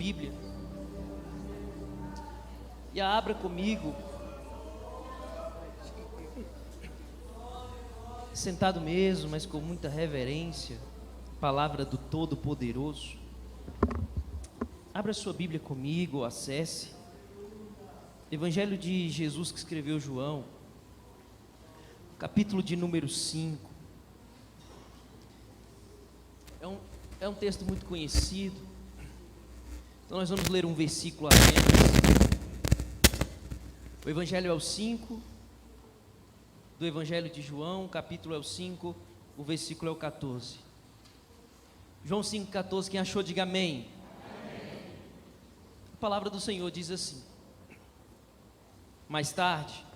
Bíblia e a abra comigo, sentado mesmo, mas com muita reverência, palavra do Todo-Poderoso. Abra sua Bíblia comigo, acesse Evangelho de Jesus que escreveu João, capítulo de número 5. É um texto muito conhecido, então nós vamos ler um versículo apenas. O Evangelho é o 5, do Evangelho de João, o capítulo é o 5, o versículo é o 14. João 5,14, quem achou, diga amém. Amém. A palavra do Senhor diz assim: mais tarde,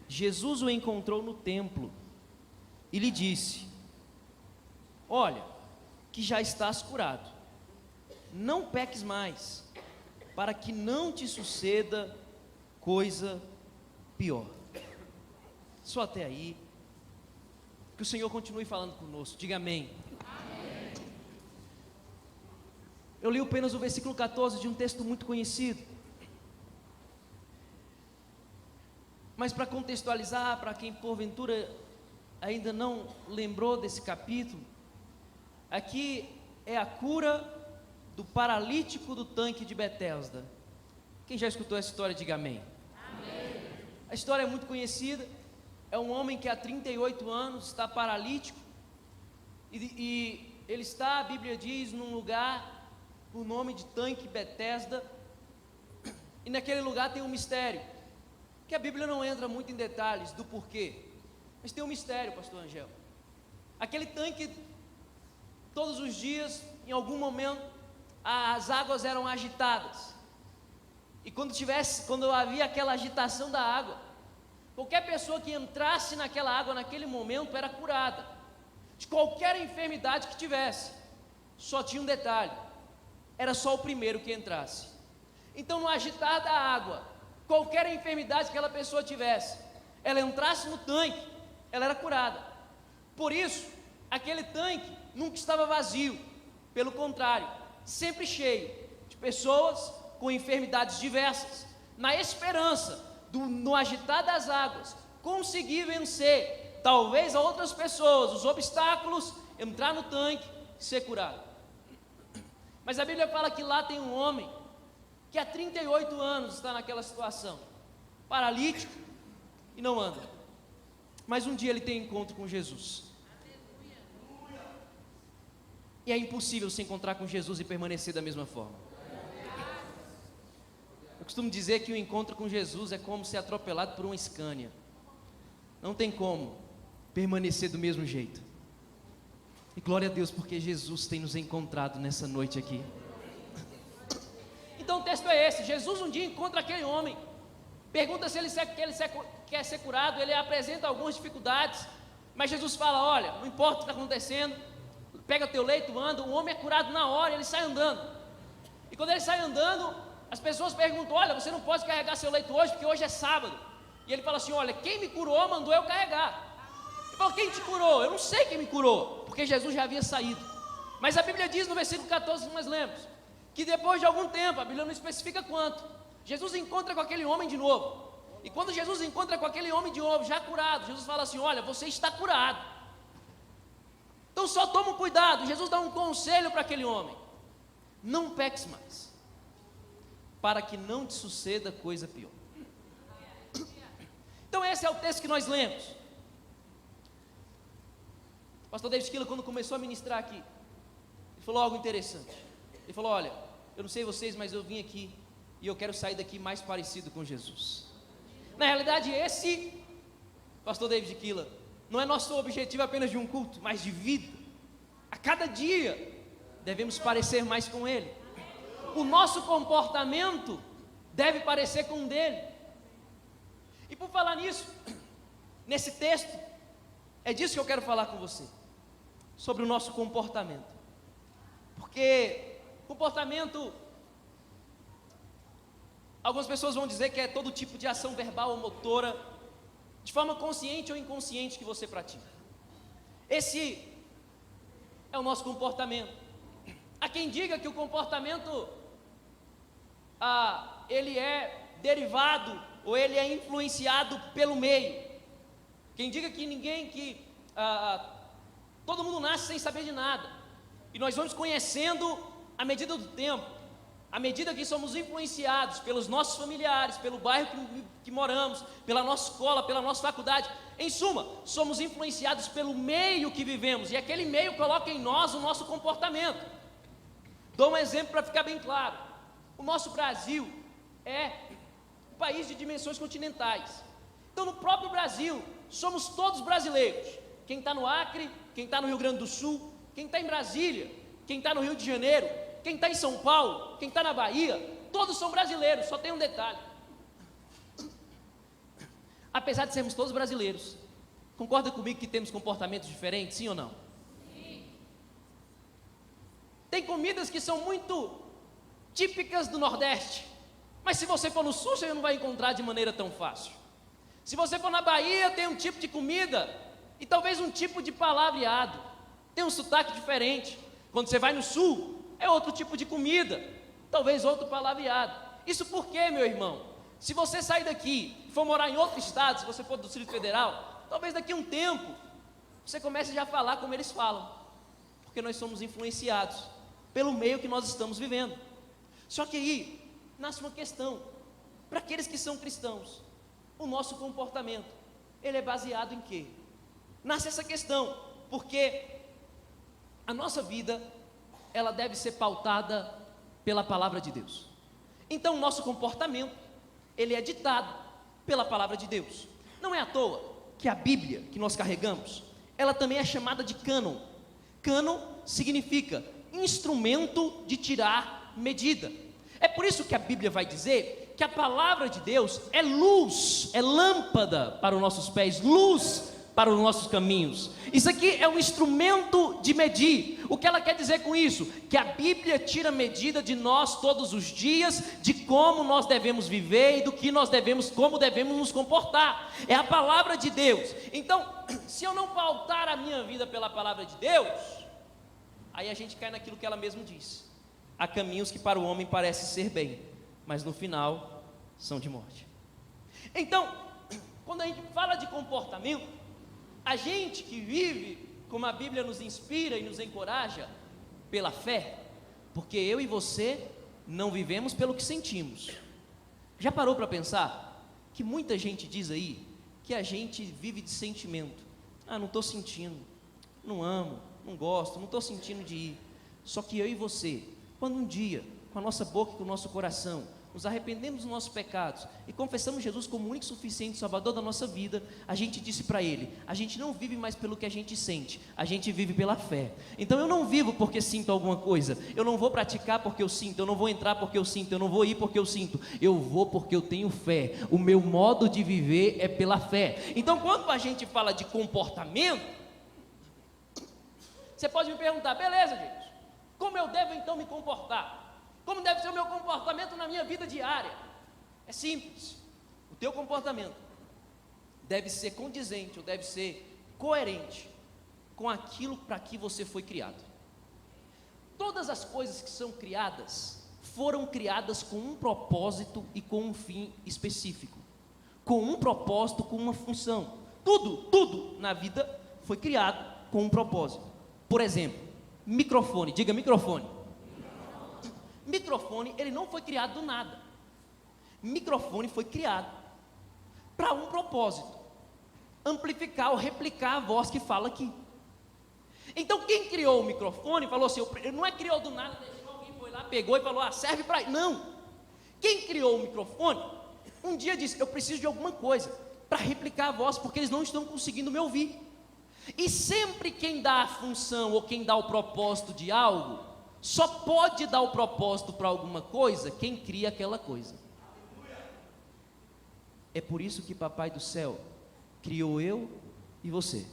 Jesus o encontrou no templo e lhe disse: olha, que já estás curado, não peques mais, para que não te suceda coisa pior. Só até aí. Que o Senhor continue falando conosco, diga amém. Amém. Eu li apenas o versículo 14 de um texto muito conhecido, mas para contextualizar, para quem porventura ainda não lembrou desse capítulo, aqui é a cura do paralítico do tanque de Betesda. Quem já escutou essa história, diga amém. Amém. A história é muito conhecida. É um homem que há 38 anos está paralítico e ele está, a Bíblia diz, num lugar por nome de tanque Betesda, e naquele lugar tem um mistério, que a Bíblia não entra muito em detalhes do porquê, mas tem um mistério, pastor Angel. Aquele tanque, todos os dias, em algum momento, as águas eram agitadas, e quando havia aquela agitação da água, qualquer pessoa que entrasse naquela água naquele momento era curada, de qualquer enfermidade que tivesse. Só tinha um detalhe: era só o primeiro que entrasse. Então, no agitar da água, qualquer enfermidade que aquela pessoa tivesse, ela entrasse no tanque, ela era curada. Por isso, aquele tanque nunca estava vazio, pelo contrário, sempre cheio de pessoas com enfermidades diversas, na esperança no agitar das águas, conseguir vencer, talvez a outras pessoas, os obstáculos, entrar no tanque e ser curado. Mas a Bíblia fala que lá tem um homem, que há 38 anos está naquela situação, paralítico e não anda. Mas um dia ele tem encontro com Jesus. E é impossível se encontrar com Jesus e permanecer da mesma forma. Eu costumo dizer que o encontro com Jesus é como ser atropelado por uma Scania. Não tem como permanecer do mesmo jeito. E glória a Deus, porque Jesus tem nos encontrado nessa noite aqui. Então o texto é esse: Jesus um dia encontra aquele homem, pergunta se ele quer ser curado, ele apresenta algumas dificuldades, mas Jesus fala: olha, não importa o que está acontecendo, pega teu leito, anda. O homem é curado na hora, ele sai andando. E quando ele sai andando, as pessoas perguntam: olha, você não pode carregar seu leito hoje, porque hoje é sábado. E ele fala assim: olha, quem me curou mandou eu carregar. Ele falou: quem te curou? Eu não sei quem me curou, porque Jesus já havia saído. Mas a Bíblia diz no versículo 14, que nós lemos, que depois de algum tempo, a Bíblia não especifica quanto, Jesus encontra com aquele homem de novo. E quando Jesus encontra com aquele homem de novo, já curado, Jesus fala assim: olha, você está curado, então só toma cuidado. Jesus dá um conselho para aquele homem: não peques mais, para que não te suceda coisa pior. Então esse é o texto que nós lemos. O pastor David Killa, quando começou a ministrar aqui, ele falou algo interessante. Ele falou: olha, eu não sei vocês, mas eu vim aqui e eu quero sair daqui mais parecido com Jesus. Na realidade, esse, pastor David Killa, não é nosso objetivo apenas de um culto, mas de vida. A cada dia devemos parecer mais com Ele. O nosso comportamento deve parecer com o dele. E por falar nisso, nesse texto, é disso que eu quero falar com você, sobre o nosso comportamento. Porque comportamento, algumas pessoas vão dizer que é todo tipo de ação verbal ou motora, de forma consciente ou inconsciente, que você pratica. Esse é o nosso comportamento. Há quem diga que o comportamento ele é derivado ou ele é influenciado pelo meio. Quem diga que todo mundo nasce sem saber de nada, e nós vamos conhecendo à medida do tempo, à medida que somos influenciados pelos nossos familiares, pelo bairro que moramos, pela nossa escola, pela nossa faculdade, em suma, somos influenciados pelo meio que vivemos, e aquele meio coloca em nós o nosso comportamento. Dou um exemplo para ficar bem claro. O nosso Brasil é um país de dimensões continentais. Então, no próprio Brasil, somos todos brasileiros. Quem está no Acre, quem está no Rio Grande do Sul, quem está em Brasília, quem está no Rio de Janeiro, quem está em São Paulo, quem está na Bahia, todos são brasileiros. Só tem um detalhe: apesar de sermos todos brasileiros, concorda comigo que temos comportamentos diferentes, sim ou não? Sim. Tem comidas que são muito típicas do Nordeste, mas se você for no Sul, você não vai encontrar de maneira tão fácil. Se você for na Bahia, tem um tipo de comida e talvez um tipo de palavreado, tem um sotaque diferente. Quando você vai no Sul, é outro tipo de comida, talvez outro palavreado. Isso por quê, meu irmão? Se você sair daqui e for morar em outro estado, se você for do Distrito Federal, talvez daqui a um tempo você comece já a falar como eles falam, porque nós somos influenciados pelo meio que nós estamos vivendo. Só que aí nasce uma questão: para aqueles que são cristãos, o nosso comportamento, ele é baseado em quê? Nasce essa questão, porque a nossa vida, ela deve ser pautada pela palavra de Deus. Então o nosso comportamento, ele é ditado pela palavra de Deus. Não é à toa que a Bíblia que nós carregamos, ela também é chamada de cânon. Cânon significa instrumento de tirar medida. É por isso que a Bíblia vai dizer que a palavra de Deus é luz, é lâmpada para os nossos pés, luz para os nossos caminhos. Isso aqui é um instrumento de medir. O que ela quer dizer com isso? Que a Bíblia tira medida de nós todos os dias, de como nós devemos viver e do que nós devemos, como devemos nos comportar. É a palavra de Deus. Então, se eu não pautar a minha vida pela palavra de Deus, aí a gente cai naquilo que ela mesma diz: há caminhos que para o homem parecem ser bem, mas no final são de morte. Então, quando a gente fala de comportamento, a gente que vive como a Bíblia nos inspira e nos encoraja, pela fé, porque eu e você não vivemos pelo que sentimos. Já parou para pensar que muita gente diz aí que a gente vive de sentimento? Não estou sentindo, não amo, não gosto, não estou sentindo de ir. Só que eu e você, quando um dia, com a nossa boca e com o nosso coração, nos arrependemos dos nossos pecados e confessamos Jesus como o único e suficiente Salvador da nossa vida, a gente disse para Ele: a gente não vive mais pelo que a gente sente, a gente vive pela fé. Então eu não vivo porque sinto alguma coisa, eu não vou praticar porque eu sinto, eu não vou entrar porque eu sinto, eu não vou ir porque eu sinto, eu vou porque eu tenho fé. O meu modo de viver é pela fé. Então quando a gente fala de comportamento, você pode me perguntar: beleza, gente, como eu devo então me comportar? Como deve ser o meu comportamento na minha vida diária? É simples. O teu comportamento deve ser condizente, ou deve ser coerente com aquilo para que você foi criado. Todas as coisas que são criadas, foram criadas com um propósito e com um fim específico. Com um propósito, com uma função. Tudo na vida foi criado com um propósito. Por exemplo, microfone, diga microfone. Microfone, ele não foi criado do nada. Microfone foi criado para um propósito: amplificar ou replicar a voz que fala aqui. Então quem criou o microfone falou assim, não é criou do nada, alguém foi lá, pegou e falou: serve para isso. Não. Quem criou o microfone, um dia disse: eu preciso de alguma coisa para replicar a voz, porque eles não estão conseguindo me ouvir. E sempre quem dá a função ou quem dá o propósito de algo, só pode dar o propósito para alguma coisa quem cria aquela coisa. É por isso que Papai do Céu criou eu e você.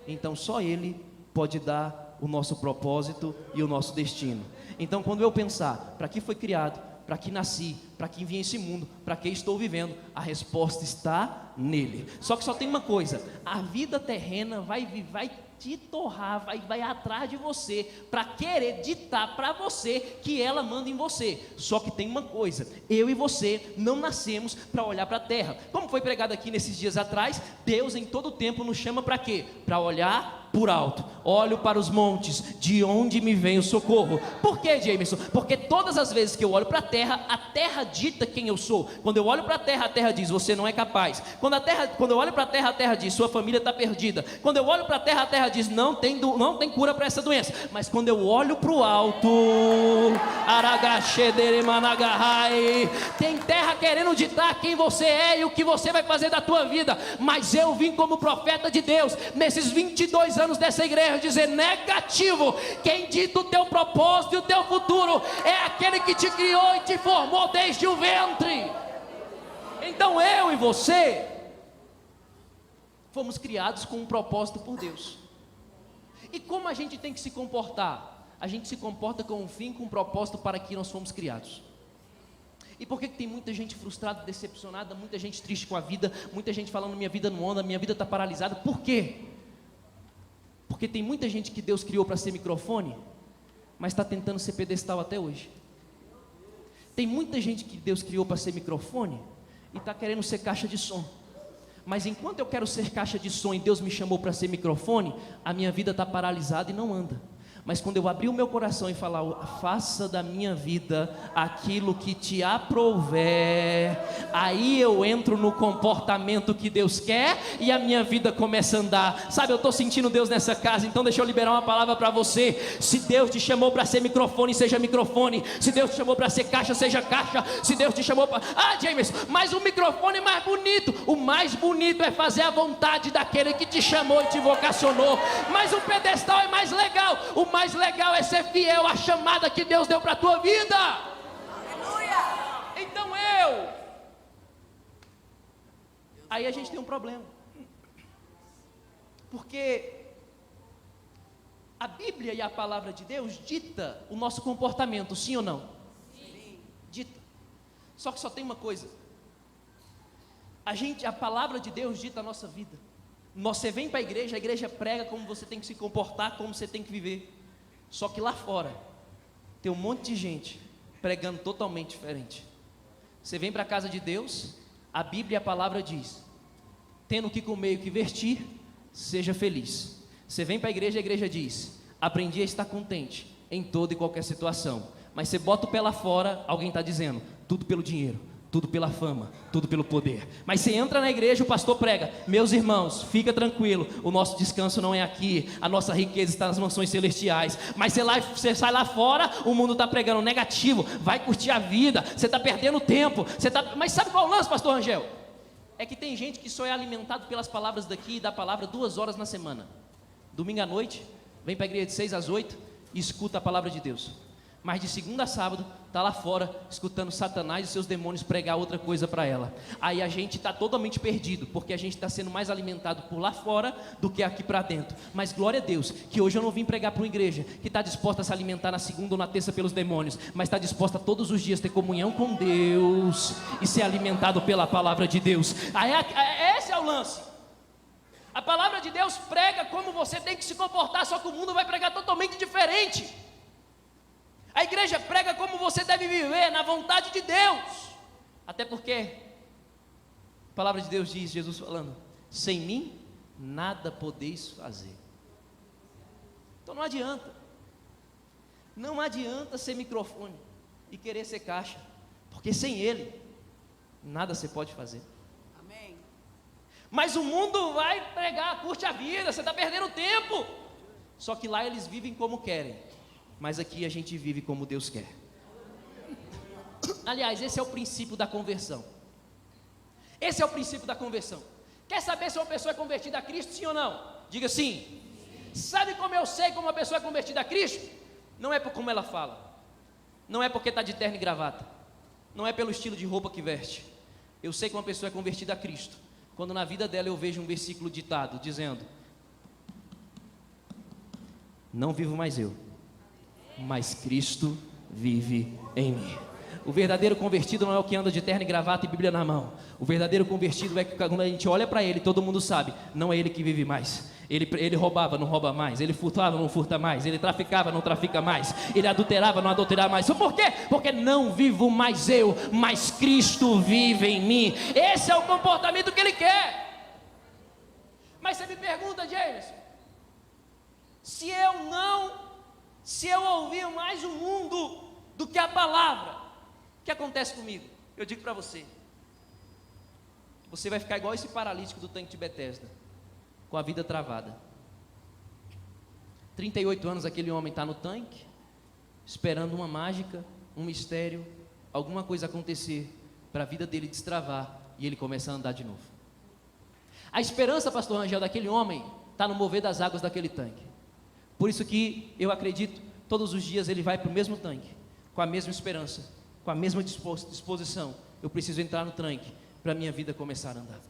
Então só Ele pode dar o nosso propósito e o nosso destino. Então quando eu pensar, para que foi criado, para que nasci, para que vim esse mundo, para que estou vivendo, a resposta está nele. Só que só tem uma coisa: a vida terrena vai te torrar, vai atrás de você para querer ditar para você que ela manda em você. Só que tem uma coisa: eu e você não nascemos para olhar para a terra. Como foi pregado aqui nesses dias atrás, Deus em todo tempo nos chama para quê? Para olhar por alto. Olho para os montes, de onde me vem o socorro. Por que, Jameson? Porque todas as vezes que eu olho para a terra dita quem eu sou. Quando eu olho para a terra diz: você não é capaz. Quando eu olho para a terra diz: sua família está perdida. Quando eu olho para a terra diz: não tem cura para essa doença. Mas quando eu olho para o alto, tem terra querendo ditar quem você é e o que você vai fazer da tua vida. Mas eu vim como profeta de Deus nesses 22 anos dessa igreja dizer: negativo. Quem dita o teu propósito e o teu futuro é aquele que te criou e te formou desde o ventre. Então eu e você fomos criados com um propósito por Deus. E como a gente tem que se comportar? A gente se comporta com um fim, com um propósito para que nós fomos criados. E por que tem muita gente frustrada, decepcionada, muita gente triste com a vida, muita gente falando: minha vida não anda, minha vida está paralisada? Por quê? Porque tem muita gente que Deus criou para ser microfone, mas está tentando ser pedestal até hoje. Tem muita gente que Deus criou para ser microfone e está querendo ser caixa de som. Mas enquanto eu quero ser caixa de som e Deus me chamou para ser microfone, a minha vida está paralisada e não anda. Mas quando eu abrir o meu coração e falar: faça da minha vida aquilo que te aprouver, aí eu entro no comportamento que Deus quer e a minha vida começa a andar. Sabe, eu estou sentindo Deus nessa casa, então deixa eu liberar uma palavra para você. Se Deus te chamou para ser microfone, seja microfone. Se Deus te chamou para ser caixa, seja caixa. Se Deus te chamou para... James, mas o microfone é mais bonito. O mais bonito é fazer a vontade daquele que te chamou e te vocacionou. Mas o pedestal é mais legal. O mais legal é ser fiel à chamada que Deus deu para a tua vida. Aleluia! Então aí a gente tem um problema, porque a Bíblia e a palavra de Deus dita o nosso comportamento, sim ou não? Sim. Dita. Só que só tem uma coisa: a palavra de Deus dita a nossa vida. Você vem para a igreja prega como você tem que se comportar, como você tem que viver. Só que lá fora tem um monte de gente pregando totalmente diferente. Você vem para a casa de Deus, a Bíblia e a palavra diz: tendo o que comer e o que vestir, seja feliz. Você vem para a igreja diz: aprendi a estar contente em toda e qualquer situação. Mas você bota o pé lá fora, alguém está dizendo: tudo pelo dinheiro, tudo pela fama, tudo pelo poder. Mas você entra na igreja, o pastor prega: meus irmãos, fica tranquilo, o nosso descanso não é aqui, a nossa riqueza está nas mansões celestiais. Mas você sai lá fora, o mundo está pregando negativo: vai curtir a vida, você está perdendo tempo, mas sabe qual é o lance, pastor Rangel? É que tem gente que só é alimentado pelas palavras daqui e da palavra 2 horas na semana. Domingo à noite, vem para a igreja de 6 às 8 e escuta a palavra de Deus. Mas de segunda a sábado, está lá fora, escutando Satanás e seus demônios pregar outra coisa para ela. Aí a gente está totalmente perdido, porque a gente está sendo mais alimentado por lá fora do que aqui para dentro. Mas glória a Deus, que hoje eu não vim pregar para uma igreja que está disposta a se alimentar na segunda ou na terça pelos demônios, mas está disposta a todos os dias ter comunhão com Deus e ser alimentado pela palavra de Deus. Esse é o lance. A palavra de Deus prega como você tem que se comportar, só que o mundo vai pregar totalmente diferente. A igreja prega como você deve viver, na vontade de Deus. Até porque a palavra de Deus diz, Jesus falando: sem mim nada podeis fazer. Então não adianta ser microfone e querer ser caixa, porque sem ele nada você pode fazer. Amém. Mas o mundo vai pregar: curte a vida, você está perdendo tempo. Só que lá eles vivem como querem, mas aqui a gente vive como Deus quer. Aliás, esse é o princípio da conversão. Esse é o princípio da conversão. Quer saber se uma pessoa é convertida a Cristo, sim ou não? Diga sim. Sabe como eu sei como uma pessoa é convertida a Cristo? Não é por como ela fala, não é porque está de terno e gravata, não é pelo estilo de roupa que veste. Eu sei que uma pessoa é convertida a Cristo quando na vida dela eu vejo um versículo ditado dizendo: não vivo mais eu, mas Cristo vive em mim. O verdadeiro convertido não é o que anda de terno e gravata e Bíblia na mão. O verdadeiro convertido é que quando a gente olha para ele, todo mundo sabe, não é ele que vive mais. Ele roubava, não rouba mais. Ele furtava, não furta mais. Ele traficava, não trafica mais. Ele adulterava, não adultera mais. Por quê? Porque não vivo mais eu, mas Cristo vive em mim. Esse é o comportamento que ele quer. Mas você me pergunta, James, se eu ouvir mais o mundo do que a palavra, o que acontece comigo? Eu digo para você, você vai ficar igual esse paralítico do tanque de Betesda, com a vida travada. 38 anos aquele homem está no tanque, esperando uma mágica, um mistério, alguma coisa acontecer, para a vida dele destravar, e ele começa a andar de novo. A esperança, pastor Rangel, daquele homem, está no mover das águas daquele tanque. Por isso que eu acredito, todos os dias ele vai para o mesmo tanque, com a mesma esperança, com a mesma disposição. Eu preciso entrar no tanque, para a minha vida começar a andar.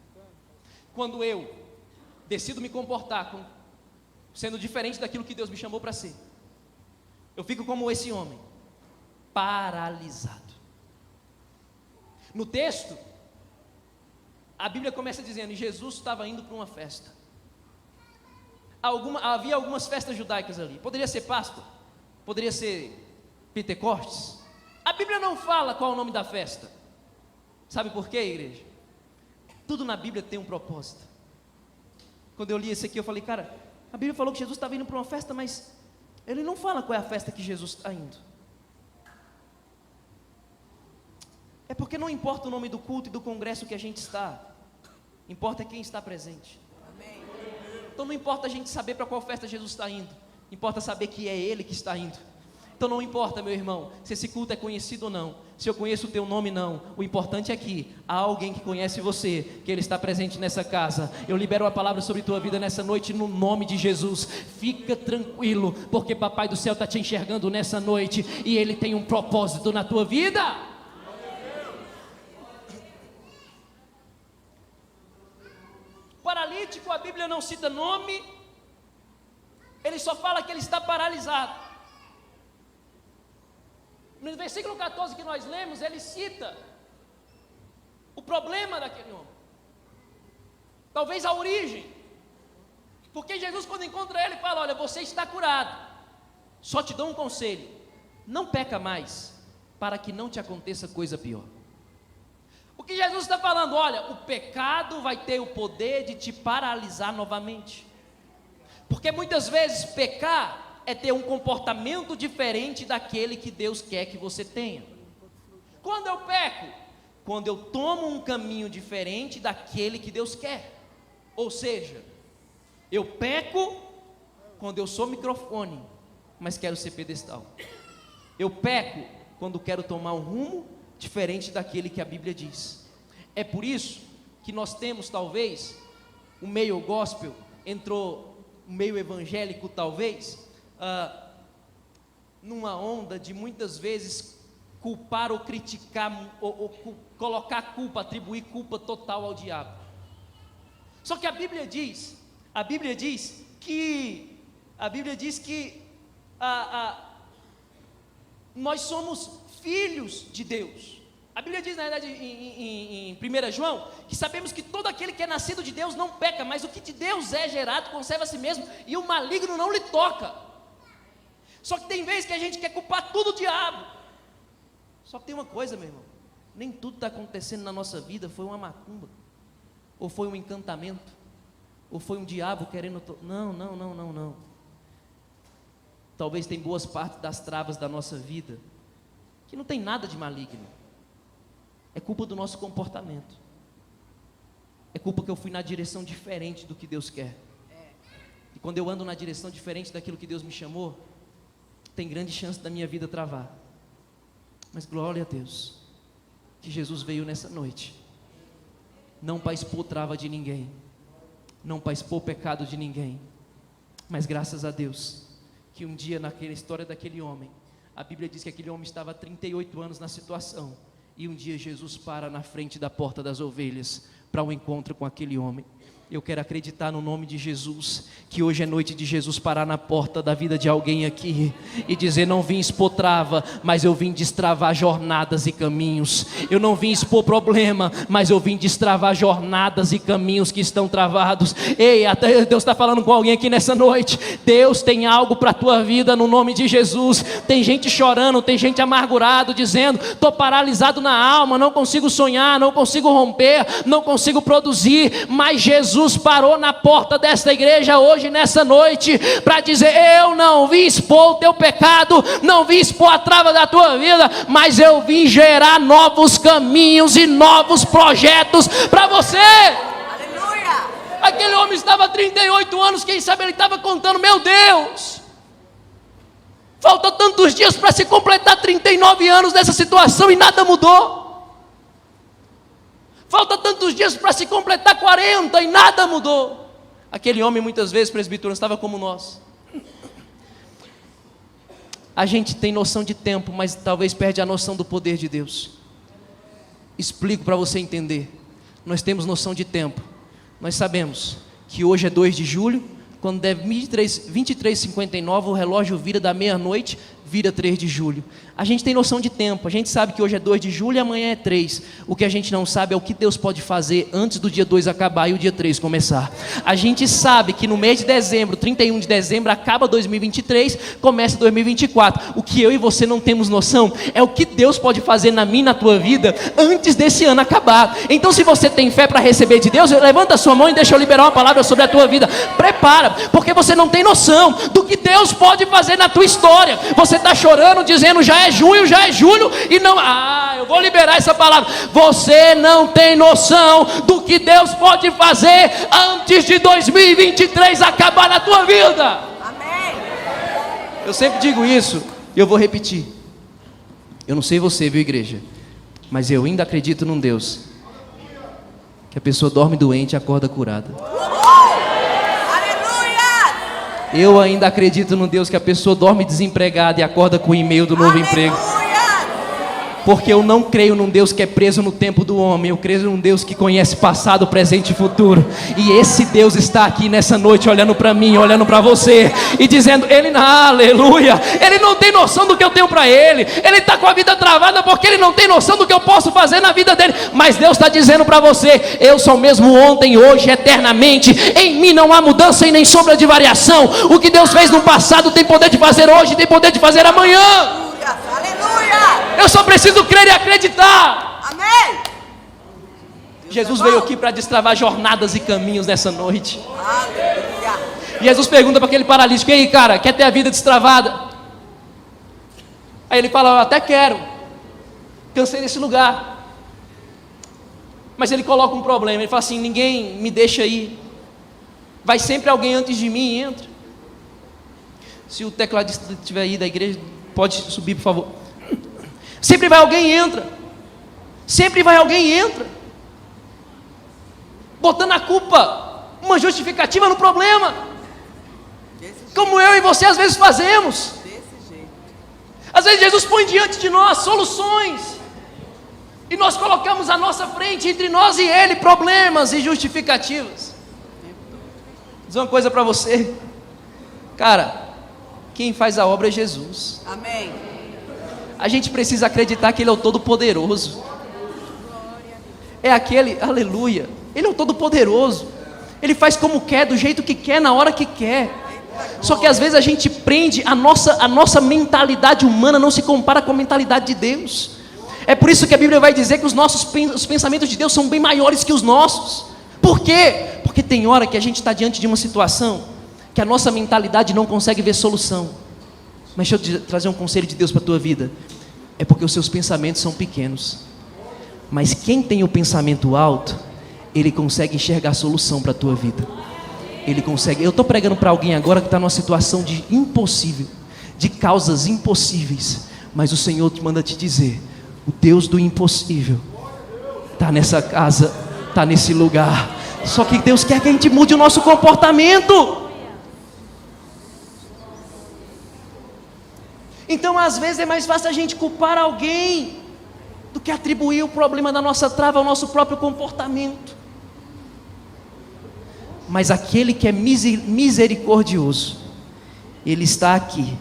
Quando eu decido me comportar sendo diferente daquilo que Deus me chamou para ser, eu fico como esse homem, paralisado. No texto, a Bíblia começa dizendo, e Jesus estava indo para uma festa. Havia algumas festas judaicas ali. Poderia ser Páscoa, poderia ser Pentecostes. A Bíblia não fala qual é o nome da festa. Sabe por quê, igreja? Tudo na Bíblia tem um propósito. Quando eu li esse aqui, eu falei, cara, a Bíblia falou que Jesus estava indo para uma festa, mas ele não fala qual é a festa que Jesus está indo. É porque não importa o nome do culto e do congresso que a gente está, importa quem está presente. Então não importa a gente saber para qual festa Jesus está indo, importa saber que é Ele que está indo. Então não importa, meu irmão, se esse culto é conhecido ou não, se eu conheço o teu nome não, o importante é que há alguém que conhece você, que Ele está presente nessa casa. Eu libero a palavra sobre tua vida nessa noite no nome de Jesus. Fica tranquilo, porque Papai do Céu está te enxergando nessa noite e Ele tem um propósito na tua vida. Paralítico, a Bíblia não cita nome, ele só fala que ele está paralisado. No versículo 14 que nós lemos, ele cita o problema daquele homem, talvez a origem, porque Jesus, quando encontra ele, fala: olha, você está curado, só te dou um conselho, não peca mais, para que não te aconteça coisa pior. O que Jesus está falando? Olha, o pecado vai ter o poder de te paralisar novamente, porque muitas vezes pecar é ter um comportamento diferente daquele que Deus quer que você tenha. Quando eu peco? Quando eu tomo um caminho diferente daquele que Deus quer. Ou seja, eu peco quando eu sou microfone, mas quero ser pedestal. Eu peco quando quero tomar um rumo diferente daquele que a Bíblia diz. É por isso que nós temos, talvez, o meio gospel, entrou o meio evangélico, talvez, numa onda de muitas vezes culpar ou criticar, ou colocar culpa, atribuir culpa total ao diabo. Só que a Bíblia diz que nós somos filhos de Deus. A Bíblia diz, na verdade, em 1 João, que sabemos que todo aquele que é nascido de Deus não peca, mas o que de Deus é gerado conserva a si mesmo, e o maligno não lhe toca. Só que tem vezes que a gente quer culpar tudo o diabo. Só que tem uma coisa, meu irmão, nem tudo está acontecendo na nossa vida foi uma macumba, ou foi um encantamento, ou foi um diabo querendo... Não. Talvez tem boas partes das travas da nossa vida que não tem nada de maligno. É culpa do nosso comportamento. É culpa que eu fui na direção diferente do que Deus quer. E quando eu ando na direção diferente daquilo que Deus me chamou, tem grande chance da minha vida travar. Mas glória a Deus, que Jesus veio nessa noite, não para expor trava de ninguém, não para expor pecado de ninguém, mas graças a Deus, que um dia naquela história daquele homem, a Bíblia diz que aquele homem estava há 38 anos na situação, e um dia Jesus para na frente da porta das ovelhas, para um encontro com aquele homem. Eu quero acreditar no nome de Jesus, que hoje é noite de Jesus parar na porta da vida de alguém aqui e dizer: não vim expor trava, mas eu vim destravar jornadas e caminhos. Eu não vim expor problema, mas eu vim destravar jornadas e caminhos que estão travados. Ei, até Deus está falando com alguém aqui nessa noite. Deus tem algo para a tua vida no nome de Jesus. Tem gente chorando, tem gente amargurado, dizendo: estou paralisado na alma, não consigo sonhar, não consigo romper, não consigo produzir. Mas Jesus parou na porta desta igreja hoje, nessa noite, para dizer: eu não vim expor o teu pecado, não vim expor a trava da tua vida, mas eu vim gerar novos caminhos e novos projetos para você. Aleluia! Aquele homem estava há 38 anos, quem sabe ele estava contando: meu Deus, faltam tantos dias para se completar 39 anos dessa situação e nada mudou. Falta tantos dias para se completar 40 e nada mudou. Aquele homem, muitas vezes, presbiteriano, estava como nós. A gente tem noção de tempo, mas talvez perde a noção do poder de Deus. Explico para você entender. Nós temos noção de tempo. Nós sabemos que hoje é 2 de julho, quando der 23h59, o relógio vira da meia-noite, vira 3 de julho. A gente tem noção de tempo, a gente sabe que hoje é 2 de julho e amanhã é 3. O que a gente não sabe é o que Deus pode fazer antes do dia 2 acabar e o dia 3 começar. A gente sabe que no mês de dezembro, 31 de dezembro, acaba 2023, começa 2024. O que eu e você não temos noção é o que Deus pode fazer na minha e na tua vida antes desse ano acabar. Então, se você tem fé para receber de Deus, levanta a sua mão e deixa eu liberar uma palavra sobre a tua vida. Prepara, porque você não tem noção do que Deus pode fazer na tua história. Você está chorando, dizendo: já é julho, e não, eu vou liberar essa palavra. Você não tem noção do que Deus pode fazer antes de 2023 acabar na tua vida. Amém. Eu sempre digo isso e eu vou repetir. Eu não sei você, viu, igreja, mas eu ainda acredito num Deus que a pessoa dorme doente e acorda curada. Eu ainda acredito num Deus que a pessoa dorme desempregada e acorda com o e-mail do novo emprego. Porque eu não creio num Deus que é preso no tempo do homem. Eu creio num Deus que conhece passado, presente e futuro. E esse Deus está aqui nessa noite olhando para mim, olhando para você e dizendo: aleluia, ele não tem noção do que eu tenho para ele. Ele está com a vida travada porque ele não tem noção do que eu posso fazer na vida dele. Mas Deus está dizendo para você: eu sou o mesmo ontem, hoje, eternamente. Em mim não há mudança e nem sombra de variação. O que Deus fez no passado tem poder de fazer hoje, tem poder de fazer amanhã. Aleluia! Eu só preciso crer e acreditar. Amém! Jesus veio aqui para destravar jornadas e caminhos nessa noite. Aleluia! Jesus pergunta para aquele paralítico: e aí, cara, quer ter a vida destravada? Aí ele fala: eu até quero, cansei desse lugar. Mas ele coloca um problema. Ele fala assim: ninguém me deixa ir, vai sempre alguém antes de mim e entra. Se o tecladista estiver aí da igreja, pode subir, por favor. Sempre vai alguém e entra. Sempre vai alguém e entra, botando a culpa, uma justificativa no problema, como eu e você às vezes fazemos. Às vezes Jesus põe diante de nós soluções e nós colocamos à nossa frente, entre nós e Ele, problemas e justificativas. Vou dizer uma coisa para você, cara, quem faz a obra é Jesus. Amém. A gente precisa acreditar que Ele é o Todo-Poderoso. É aquele, aleluia, Ele é o Todo-Poderoso. Ele faz como quer, do jeito que quer, na hora que quer. Só que às vezes a gente prende, a nossa mentalidade humana não se compara com a mentalidade de Deus. É por isso que a Bíblia vai dizer que os pensamentos de Deus são bem maiores que os nossos. Por quê? Porque tem hora que a gente está diante de uma situação que a nossa mentalidade não consegue ver solução. Mas deixa eu te trazer um conselho de Deus para a tua vida. É porque os seus pensamentos são pequenos. Mas quem tem o pensamento alto, ele consegue enxergar a solução para a tua vida. Ele consegue. Eu estou pregando para alguém agora que está numa situação de impossível, de causas impossíveis. Mas o Senhor te manda te dizer: o Deus do impossível está nessa casa, está nesse lugar. Só que Deus quer que a gente mude o nosso comportamento. Então às vezes é mais fácil a gente culpar alguém do que atribuir o problema da nossa trava ao nosso próprio comportamento. Mas aquele que é misericordioso, Ele está aqui,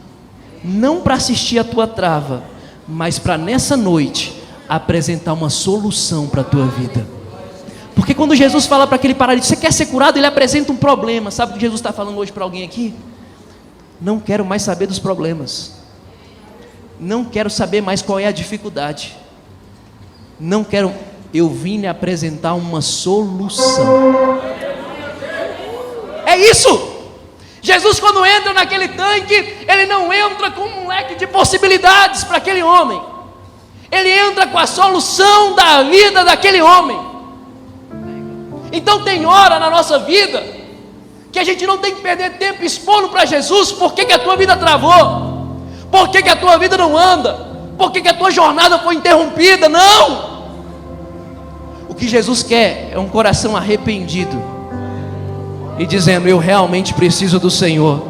não para assistir a tua trava, mas para nessa noite apresentar uma solução para a tua vida. Porque quando Jesus fala para aquele paralítico, você quer ser curado? Ele apresenta um problema. Sabe o que Jesus está falando hoje para alguém aqui? Não quero mais saber dos problemas, não quero saber mais qual é a dificuldade, não quero, eu vim lhe apresentar uma solução. É isso. Jesus, quando entra naquele tanque, Ele não entra com um leque de possibilidades para aquele homem, Ele entra com a solução da vida daquele homem. Então tem hora na nossa vida que a gente não tem que perder tempo expondo para Jesus por que a tua vida travou, por que a tua vida não anda, por que a tua jornada foi interrompida. Não! O que Jesus quer é um coração arrependido e dizendo: eu realmente preciso do Senhor,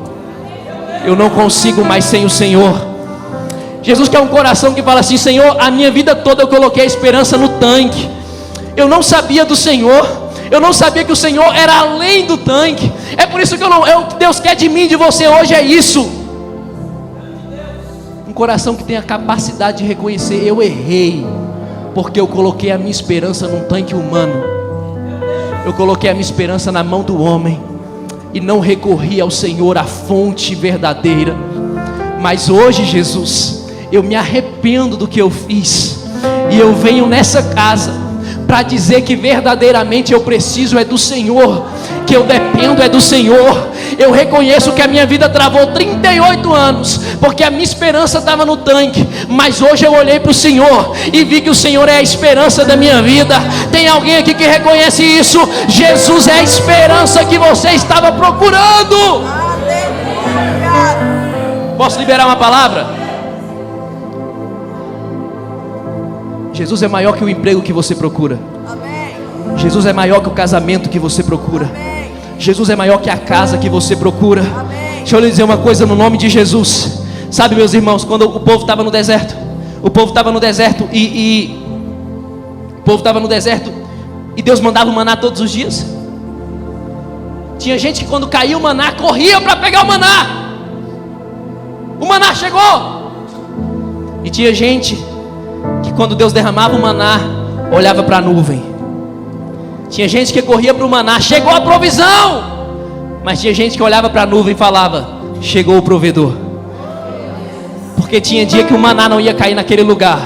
eu não consigo mais sem o Senhor. Jesus quer um coração que fala assim: Senhor, a minha vida toda eu coloquei a esperança no tanque, eu não sabia do Senhor, eu não sabia que o Senhor era além do tanque. É por isso que o que Deus quer de mim, de você hoje é isso. Um coração que tem a capacidade de reconhecer: eu errei, porque eu coloquei a minha esperança num tanque humano, eu coloquei a minha esperança na mão do homem, e não recorri ao Senhor, a fonte verdadeira. Mas hoje, Jesus, eu me arrependo do que eu fiz, e eu venho nessa casa para dizer que verdadeiramente eu preciso é do Senhor, que eu dependo é do Senhor. Eu reconheço que a minha vida travou 38 anos, porque a minha esperança estava no tanque, mas hoje eu olhei para o Senhor e vi que o Senhor é a esperança da minha vida. Tem alguém aqui que reconhece isso? Jesus é a esperança que você estava procurando. Aleluia. Posso liberar uma palavra? Jesus é maior que o emprego que você procura. Amém. Jesus é maior que o casamento que você procura. Amém. Jesus é maior que a casa que você procura. Amém. Deixa eu lhe dizer uma coisa no nome de Jesus. Sabe, meus irmãos, quando o povo estava no deserto, o povo estava no deserto e Deus mandava o maná todos os dias. Tinha gente que quando caía o maná, corria para pegar o maná. O maná chegou. E tinha gente que quando Deus derramava o maná, olhava para a nuvem. Tinha gente que corria para o maná, chegou a provisão. Mas tinha gente que olhava para a nuvem e falava: chegou o provedor. Porque tinha dia que o maná não ia cair naquele lugar,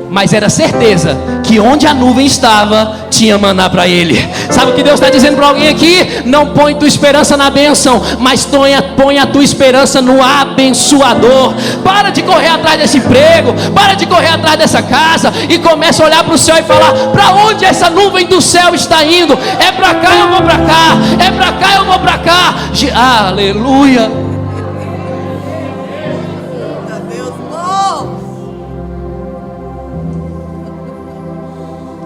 mas era certeza que onde a nuvem estava, tinha maná para ele. Sabe o que Deus está dizendo para alguém aqui? Não põe tua esperança na bênção, mas põe a tua esperança no abençoador. Para de correr atrás desse emprego, para de correr atrás dessa casa, e começa a olhar para o céu e falar: para onde essa nuvem do céu está indo? É para cá, eu vou para cá. É para cá, eu vou para cá. Aleluia.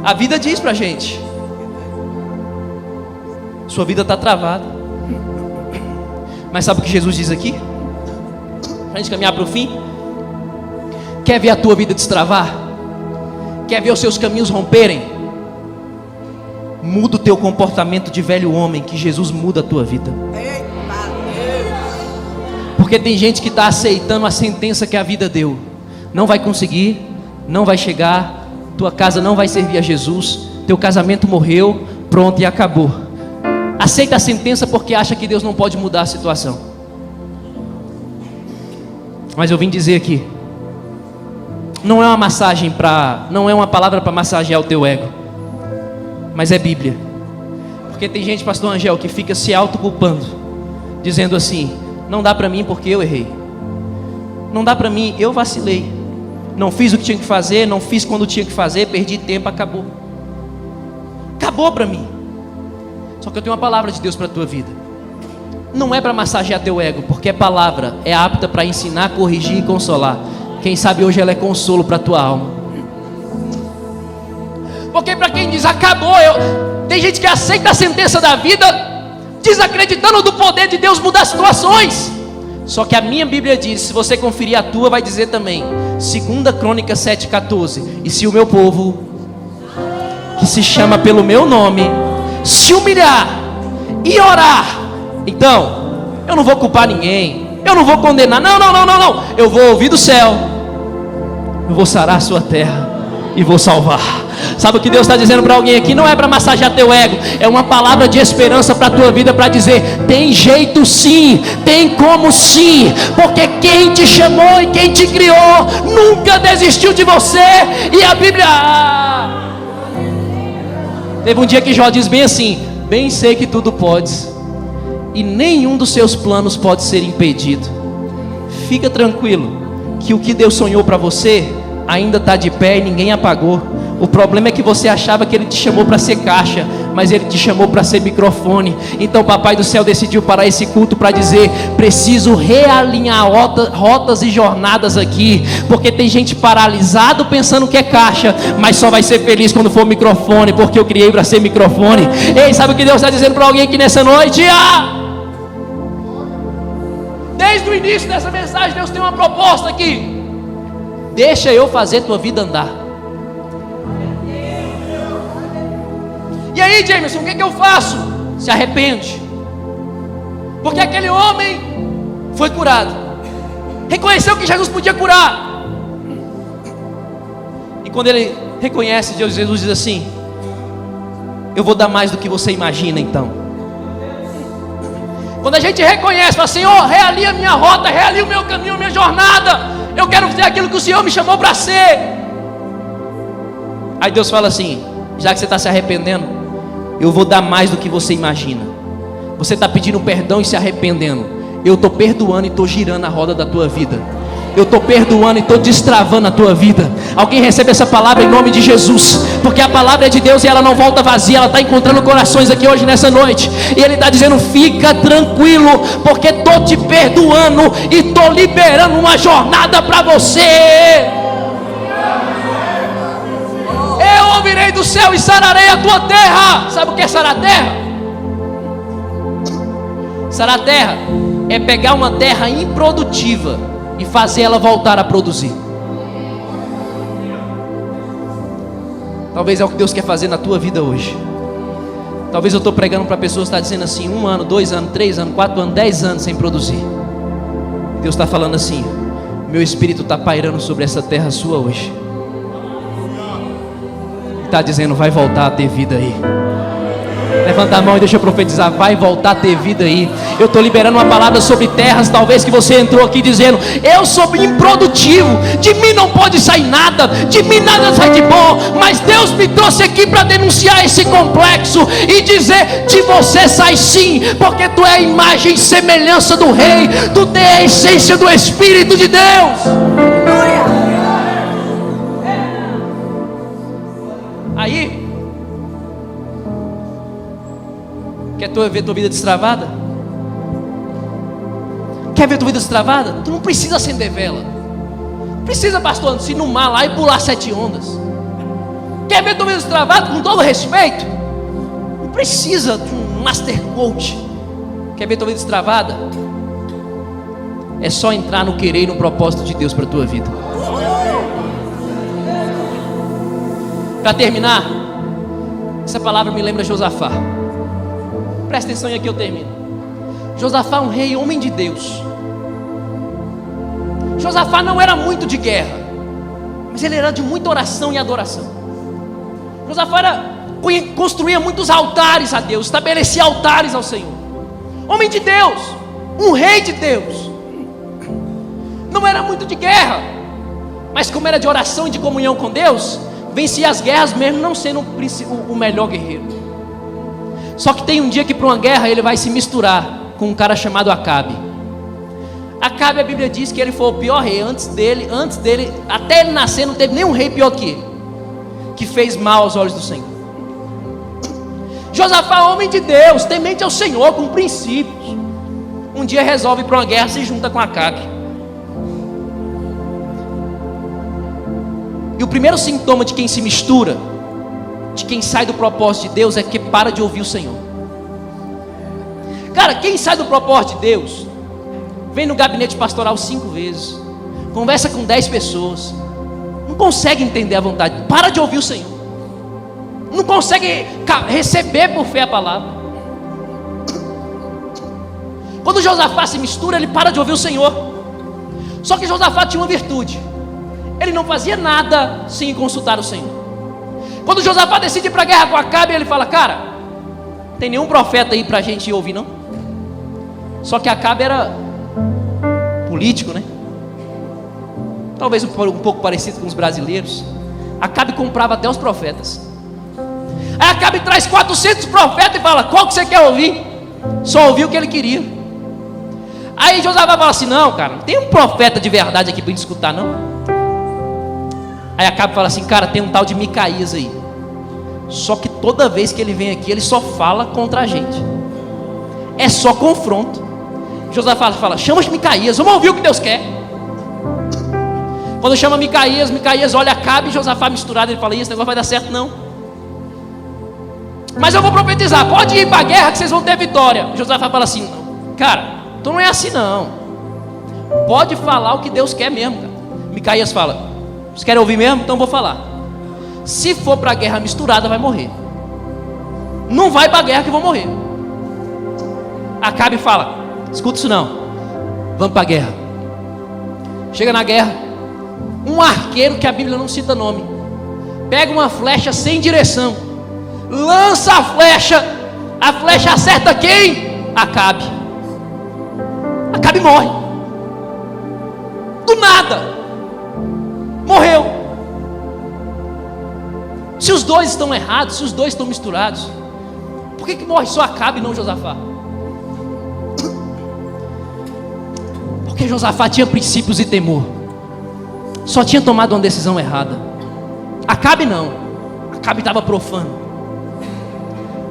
A vida diz pra gente: sua vida está travada. Mas sabe o que Jesus diz aqui? Pra gente caminhar para o fim. Quer ver a tua vida destravar? Quer ver os seus caminhos romperem? Muda o teu comportamento de velho homem, que Jesus muda a tua vida. Porque tem gente que está aceitando a sentença que a vida deu. Não vai conseguir, não vai chegar, tua casa não vai servir a Jesus, teu casamento morreu, pronto, e acabou. Aceita a sentença porque acha que Deus não pode mudar a situação. Mas eu vim dizer aqui, não é uma massagem não é uma palavra para massagear o teu ego, mas é Bíblia. Porque tem gente, pastor Angel, que fica se autoculpando, dizendo assim: não dá para mim porque eu errei, não dá para mim, eu vacilei, não fiz o que tinha que fazer, não fiz quando tinha que fazer, perdi tempo, acabou para mim. Só que eu tenho uma palavra de Deus para a tua vida. Não é para massagear teu ego, porque a palavra é apta para ensinar, corrigir e consolar. Quem sabe hoje ela é consolo para a tua alma. Porque para quem diz acabou, tem gente que aceita a sentença da vida, desacreditando do poder de Deus mudar situações. Só que a minha Bíblia diz, se você conferir a tua, vai dizer também, 2 Crônicas 7,14: e se o meu povo, que se chama pelo meu nome, se humilhar e orar. Então, eu não vou culpar ninguém, eu não vou condenar, não. Eu vou ouvir do céu, eu vou sarar a sua terra e vou salvar. Sabe o que Deus está dizendo para alguém aqui? Não é para massagear teu ego, é uma palavra de esperança para a tua vida, para dizer: tem jeito sim, tem como sim, porque quem te chamou e quem te criou nunca desistiu de você. E a Bíblia, teve um dia que Jó diz bem assim: bem sei que tudo podes, e nenhum dos seus planos pode ser impedido. Fica tranquilo, que o que Deus sonhou para você ainda está de pé e ninguém apagou. O problema é que você achava que Ele te chamou para ser caixa, mas Ele te chamou para ser microfone. Então Papai do Céu decidiu parar esse culto para dizer: preciso realinhar rotas e jornadas aqui, porque tem gente paralisado pensando que é caixa, mas só vai ser feliz quando for microfone, porque eu criei para ser microfone. Ei, sabe o que Deus está dizendo para alguém aqui nessa noite? Desde o início dessa mensagem, Deus tem uma proposta aqui: deixa eu fazer tua vida andar. E aí, Jameson, o que eu faço? Se arrepende, porque aquele homem foi curado, reconheceu que Jesus podia curar. E quando ele reconhece, Jesus diz assim: eu vou dar mais do que você imagina. Então, quando a gente reconhece, fala: Senhor, realia a minha rota, realia o meu caminho, a minha jornada, eu quero fazer aquilo que o Senhor me chamou para ser. Aí Deus fala assim: já que você está se arrependendo, eu vou dar mais do que você imagina. Você está pedindo perdão e se arrependendo, eu estou perdoando e estou girando a roda da tua vida. Eu estou perdoando e estou destravando a tua vida. Alguém recebe essa palavra em nome de Jesus, porque a palavra é de Deus e ela não volta vazia. Ela está encontrando corações aqui hoje nessa noite, e Ele está dizendo: fica tranquilo, porque estou te perdoando e estou liberando uma jornada para você. Eu ouvirei do céu e sararei a tua terra. Sabe o que é sarar a terra? Sarar a terra é pegar uma terra improdutiva e fazer ela voltar a produzir. Talvez é o que Deus quer fazer na tua vida hoje. Talvez eu estou pregando para pessoas que estão dizendo assim: 1 ano, 2 anos, 3 anos, 4 anos, 10 anos sem produzir. Deus está falando assim: meu Espírito está pairando sobre essa terra sua hoje. Está dizendo: vai voltar a ter vida aí. Levanta a mão e deixa eu profetizar: vai voltar a ter vida aí. Eu estou liberando uma palavra sobre terras. Talvez que você entrou aqui dizendo: eu sou improdutivo, de mim não pode sair nada, de mim nada sai de bom. Mas Deus me trouxe aqui para denunciar esse complexo e dizer: de você sai sim, porque tu é a imagem e semelhança do Rei, tu tem a essência do Espírito de Deus. Aí, quer ver tua vida destravada? Quer ver tua vida destravada? Tu não precisa acender vela. Precisa, pastor, se no mar lá e pular 7 ondas. Quer ver tua vida destravada? Com todo respeito, não precisa de um master coach. Quer ver tua vida destravada? É só entrar no querer e no propósito de Deus para tua vida. Para terminar, essa palavra me lembra Josafá. Presta atenção e aqui eu termino. Josafá é um rei, homem de Deus. Josafá não era muito de guerra, mas ele era de muita oração e adoração. Josafá construía muitos altares a Deus, estabelecia altares ao Senhor. Homem de Deus, um rei de Deus. Não era muito de guerra, mas como era de oração e de comunhão com Deus, vencia as guerras mesmo não sendo o melhor guerreiro. Só que tem um dia que para uma guerra ele vai se misturar com um cara chamado Acabe. Acabe, a Bíblia diz que ele foi o pior rei. Antes dele, até ele nascer não teve nenhum rei pior que ele, que fez mal aos olhos do Senhor. Josafá, homem de Deus, temente ao Senhor, com princípios, um dia resolve ir para uma guerra, se junta com Acabe. E o primeiro sintoma de quem se mistura, de quem sai do propósito de Deus, é que para de ouvir o Senhor. Cara, quem sai do propósito de Deus, vem no gabinete pastoral 5 vezes, conversa com 10 pessoas, não consegue entender a vontade, para de ouvir o Senhor, não consegue receber por fé a palavra. Quando Josafá se mistura, ele para de ouvir o Senhor. Só que Josafá tinha uma virtude: ele não fazia nada sem consultar o Senhor. Quando Josafá decide ir para a guerra com Acabe, ele fala: cara, não tem nenhum profeta aí para a gente ouvir não? Só que Acabe era político, né? Talvez um pouco parecido com os brasileiros. Acabe comprava até os profetas. Aí Acabe traz 400 profetas e fala: qual que você quer ouvir? Só ouviu o que ele queria. Aí Josafá fala assim: não, cara, não tem um profeta de verdade aqui para gente escutar não. Aí Acabe fala assim: cara, tem um tal de Micaías aí. Só que toda vez que ele vem aqui, ele só fala contra a gente. É só confronto. Josafá fala: chama de Micaías, vamos ouvir o que Deus quer. Quando chama Micaías, Micaías olha Acabe e Josafá misturado. Ele fala: esse negócio vai dar certo não. Mas eu vou profetizar, pode ir para a guerra que vocês vão ter vitória. Josafá fala assim: cara, então não é assim não. Pode falar o que Deus quer mesmo, cara. Micaías fala: vocês querem ouvir mesmo? Então eu vou falar. Se for para a guerra misturada, vai morrer. Não vai para a guerra que vão morrer. Acabe fala: escuta isso não, vamos para a guerra. Chega na guerra, um arqueiro que a Bíblia não cita nome pega uma flecha sem direção, lança a flecha acerta quem? Acabe. Acabe morre. Do nada. Morreu. Se os dois estão errados, se os dois estão misturados, por que morre só Acabe e não Josafá? Porque Josafá tinha princípios e temor. Só tinha tomado uma decisão errada. Acabe não. Acabe estava profano.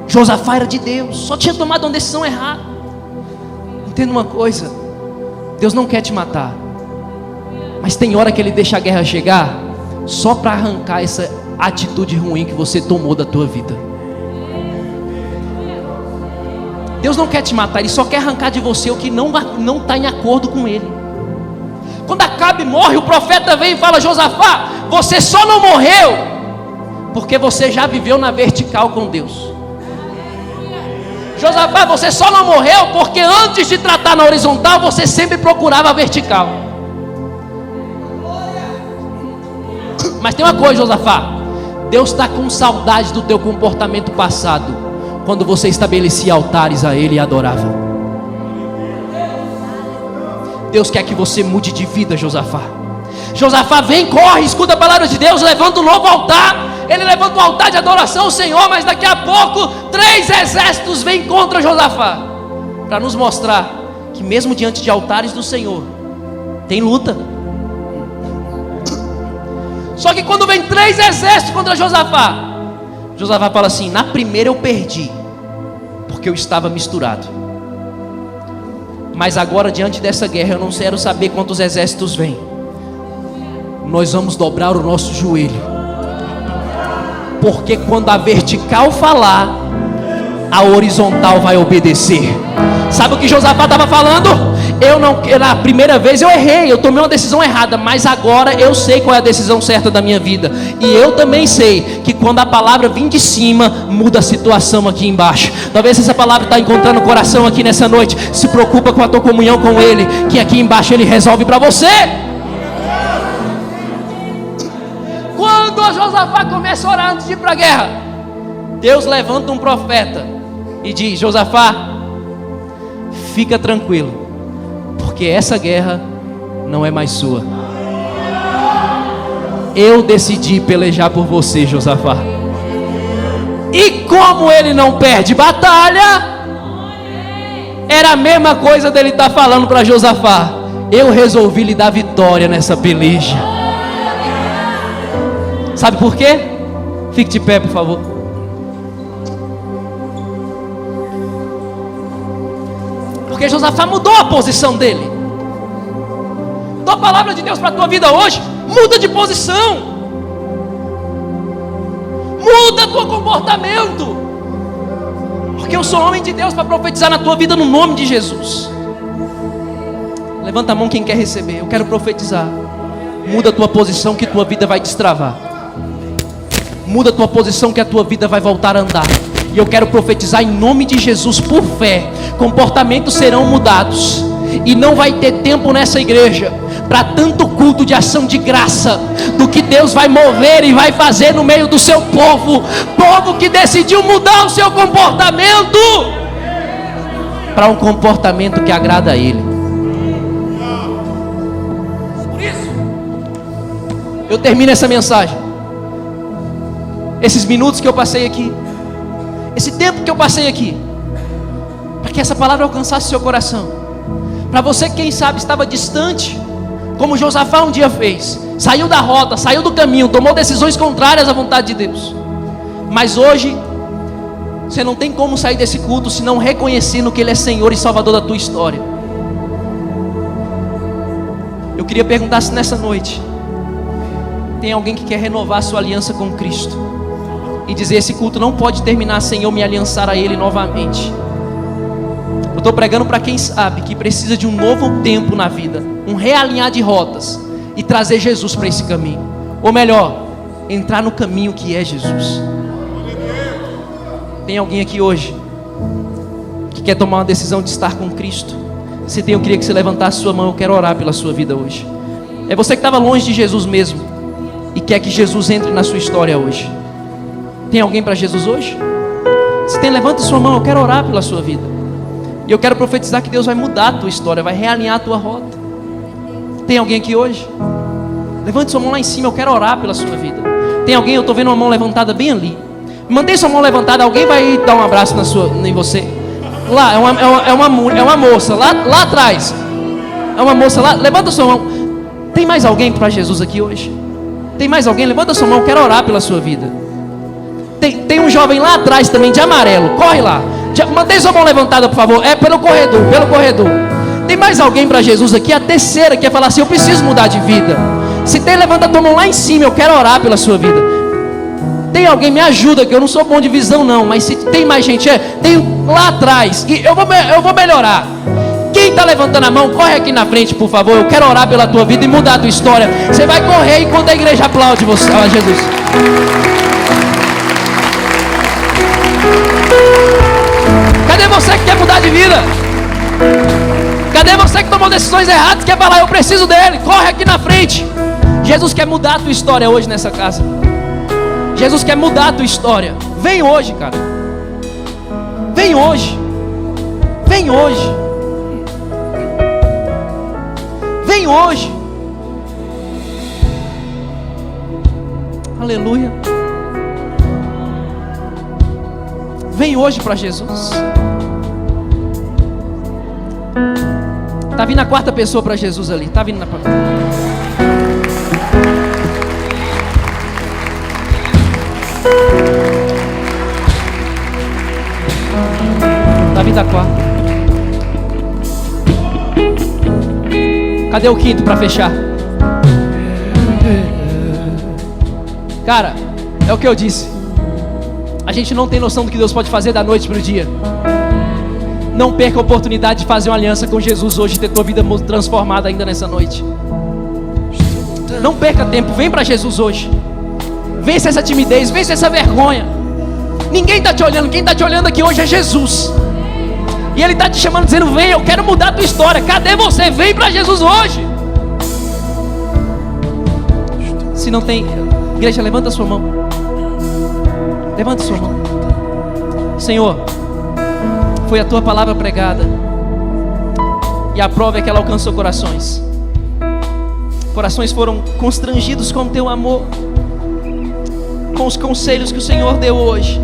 Josafá era de Deus, só tinha tomado uma decisão errada. Entenda uma coisa: Deus não quer te matar, mas tem hora que Ele deixa a guerra chegar só para arrancar essa atitude ruim que você tomou da tua vida. Deus não quer te matar, Ele só quer arrancar de você o que não está em acordo com Ele. Quando Acabe morre, o profeta vem e fala: Josafá, você só não morreu porque você já viveu na vertical com Deus. Josafá, você só não morreu porque antes de tratar na horizontal, você sempre procurava a vertical. Mas tem uma coisa, Josafá: Deus está com saudade do teu comportamento passado, quando você estabelecia altares a Ele e adorava. Deus quer que você mude de vida, Josafá. Josafá vem, corre, escuta a palavra de Deus, levanta um novo altar. Ele levanta um altar de adoração ao Senhor, mas daqui a pouco 3 exércitos vêm contra Josafá, para nos mostrar que mesmo diante de altares do Senhor tem luta. Só que quando vem 3 exércitos contra Josafá, Josafá fala assim: na primeira eu perdi, porque eu estava misturado. Mas agora, diante dessa guerra, eu não quero saber quantos exércitos vêm. Nós vamos dobrar o nosso joelho, porque quando a vertical falar, a horizontal vai obedecer. Sabe o que Josafá estava falando? Na primeira vez eu errei, eu tomei uma decisão errada, mas agora eu sei qual é a decisão certa da minha vida. E eu também sei que quando a palavra vem de cima, muda a situação aqui embaixo. Talvez essa palavra está encontrando o coração aqui nessa noite. Se preocupa com a tua comunhão com Ele, que aqui embaixo Ele resolve para você. Quando Josafá começa a orar antes de ir para a guerra, Deus levanta um profeta e diz: Josafá, fica tranquilo, porque essa guerra não é mais sua. Eu decidi pelejar por você, Josafá. E como ele não perde batalha, era a mesma coisa dele estar falando para Josafá: eu resolvi lhe dar vitória nessa peleja. Sabe por quê? Fique de pé, por favor. Porque Josafá mudou a posição dele. Dou a palavra de Deus para a tua vida hoje: muda de posição, muda teu comportamento, porque eu sou homem de Deus para profetizar na tua vida no nome de Jesus. Levanta a mão quem quer receber. Eu quero profetizar. Muda a tua posição que tua vida vai destravar. Muda a tua posição que a tua vida vai voltar a andar. E eu quero profetizar em nome de Jesus, por fé, comportamentos serão mudados. E não vai ter tempo nessa igreja para tanto culto de ação de graça, do que Deus vai mover e vai fazer no meio do seu povo. Povo que decidiu mudar o seu comportamento para um comportamento que agrada a Ele. Por isso, eu termino essa mensagem. Esses minutos que eu passei aqui, esse tempo que eu passei aqui, para que essa palavra alcançasse seu coração. Para você que, quem sabe, estava distante, como Josafá um dia fez, saiu da rota, saiu do caminho, tomou decisões contrárias à vontade de Deus. Mas hoje, você não tem como sair desse culto se não reconhecendo que Ele é Senhor e Salvador da tua história. Eu queria perguntar se nessa noite tem alguém que quer renovar a sua aliança com Cristo e dizer: esse culto não pode terminar sem eu me aliançar a Ele novamente. Eu estou pregando para quem sabe que precisa de um novo tempo na vida, um realinhar de rotas e trazer Jesus para esse caminho, ou melhor, entrar no caminho que é Jesus. Tem alguém aqui hoje que quer tomar uma decisão de estar com Cristo? Se tem, eu queria que você levantasse sua mão. Eu quero orar pela sua vida hoje. É você que estava longe de Jesus mesmo e quer que Jesus entre na sua história hoje. Tem alguém para Jesus hoje? Se tem, levanta sua mão. Eu quero orar pela sua vida. E eu quero profetizar que Deus vai mudar a tua história, vai realinhar a tua rota. Tem alguém aqui hoje? Levante sua mão lá em cima. Eu quero orar pela sua vida. Tem alguém? Eu estou vendo uma mão levantada bem ali. Mantém sua mão levantada. Alguém vai dar um abraço em você. Lá, é uma moça lá atrás. É uma moça lá. Levanta sua mão. Tem mais alguém para Jesus aqui hoje? Tem mais alguém? Levanta sua mão. Eu quero orar pela sua vida. Tem um jovem lá atrás também, de amarelo. Corre lá. Mantém sua mão levantada, por favor. É pelo corredor. Tem mais alguém para Jesus aqui? A terceira que quer falar assim: eu preciso mudar de vida. Se tem, levanta a tua mão lá em cima. Eu quero orar pela sua vida. Tem alguém? Me ajuda, que eu não sou bom de visão não. Mas se tem mais gente, tem lá atrás. E eu vou melhorar. Quem está levantando a mão, corre aqui na frente, por favor. Eu quero orar pela tua vida e mudar a tua história. Você vai correr enquanto a igreja aplaude você, Jesus. Cadê você que quer mudar de vida? Cadê você que tomou decisões erradas, quer falar: eu preciso dele? Corre aqui na frente. Jesus quer mudar a tua história hoje nessa casa. Jesus quer mudar a tua história. Vem hoje, cara. Vem hoje. Vem hoje. Vem hoje. Aleluia. Vem hoje para Jesus. Tá vindo a quarta pessoa para Jesus ali. Tá vindo na quarta. Tá vindo a quarta. Cadê o quinto para fechar? Cara, é o que eu disse. A gente não tem noção do que Deus pode fazer da noite para o dia. Não perca a oportunidade de fazer uma aliança com Jesus hoje e ter tua vida transformada ainda nessa noite. Não perca tempo, vem para Jesus hoje. Vence essa timidez, vence essa vergonha. Ninguém está te olhando, quem está te olhando aqui hoje é Jesus. E Ele está te chamando, dizendo: vem, eu quero mudar a tua história. Cadê você? Vem para Jesus hoje. Se não tem, igreja, levanta a sua mão. Levanta a sua mão. Senhor, foi a tua palavra pregada, e a prova é que ela alcançou corações. Corações foram constrangidos com o teu amor, com os conselhos que o Senhor deu hoje,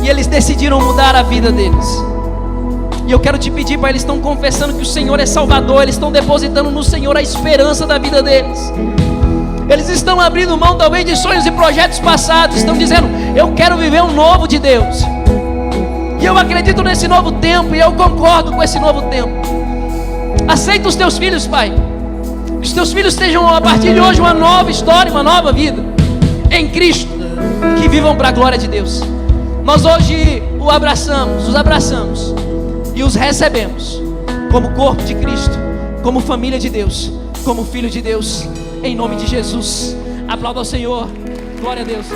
e eles decidiram mudar a vida deles. E eu quero te pedir, Pai, eles estão confessando que o Senhor é Salvador, eles estão depositando no Senhor a esperança da vida deles. Eles estão abrindo mão talvez de sonhos e projetos passados, estão dizendo: eu quero viver um novo de Deus. E eu acredito nesse novo tempo, e eu concordo com esse novo tempo. Aceita os teus filhos, Pai. Que os teus filhos tenham a partir de hoje uma nova história, uma nova vida em Cristo, que vivam para a glória de Deus. Nós hoje os abraçamos e os recebemos como corpo de Cristo, como família de Deus, como filho de Deus, em nome de Jesus. Aplauda ao Senhor. Glória a Deus.